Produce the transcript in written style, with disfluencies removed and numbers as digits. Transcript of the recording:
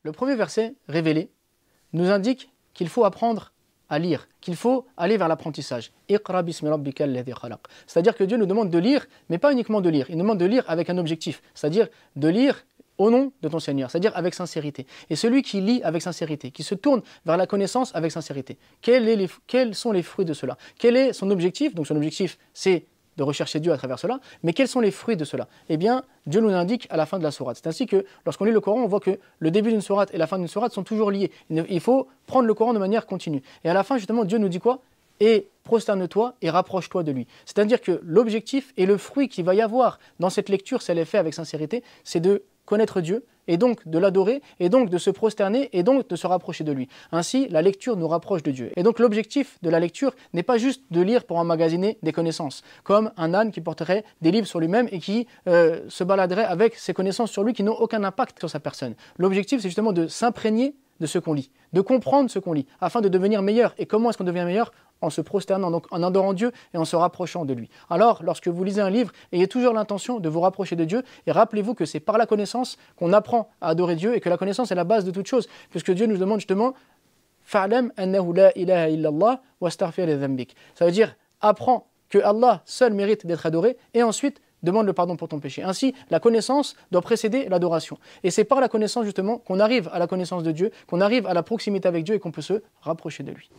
Le premier verset révélé nous indique qu'il faut apprendre à lire, qu'il faut aller vers l'apprentissage. Iqra bismi rabbika alladhi khalaq. C'est-à-dire que Dieu nous demande de lire, mais pas uniquement de lire. Il nous demande de lire avec un objectif, c'est-à-dire de lire au nom de ton Seigneur, c'est-à-dire avec sincérité. Et celui qui lit avec sincérité, qui se tourne vers la connaissance avec sincérité, quels sont les fruits de cela? Quel est son objectif? Donc son objectif, c'est de rechercher Dieu à travers cela, mais quels sont les fruits de cela? Eh bien, Dieu nous l'indique à la fin de la sourate. C'est ainsi que lorsqu'on lit le Coran, on voit que le début d'une sourate et la fin d'une sourate sont toujours liés. Il faut prendre le Coran de manière continue. Et à la fin, justement, Dieu nous dit quoi? Et prosterne-toi et rapproche-toi de lui. C'est-à-dire que l'objectif et le fruit qu'il va y avoir dans cette lecture, si elle est faite avec sincérité, c'est de connaître Dieu, et donc de l'adorer, et donc de se prosterner, et donc de se rapprocher de lui. Ainsi, la lecture nous rapproche de Dieu. Et donc l'objectif de la lecture n'est pas juste de lire pour emmagasiner des connaissances, comme un âne qui porterait des livres sur lui-même et qui se baladerait avec ses connaissances sur lui qui n'ont aucun impact sur sa personne. L'objectif, c'est justement de s'imprégner de ce qu'on lit, de comprendre ce qu'on lit, afin de devenir meilleur. Et comment est-ce qu'on devient meilleur? En se prosternant, donc en adorant Dieu et en se rapprochant de lui. Alors, lorsque vous lisez un livre, ayez toujours l'intention de vous rapprocher de Dieu et rappelez-vous que c'est par la connaissance qu'on apprend à adorer Dieu et que la connaissance est la base de toute chose, puisque Dieu nous demande justement « Fa'lam annahu la ilaha illallah wastaghfir li dhanbik ». Ça veut dire « Apprends que Allah seul mérite d'être adoré et ensuite demande le pardon pour ton péché ». Ainsi, la connaissance doit précéder l'adoration. Et c'est par la connaissance justement qu'on arrive à la connaissance de Dieu, qu'on arrive à la proximité avec Dieu et qu'on peut se rapprocher de lui.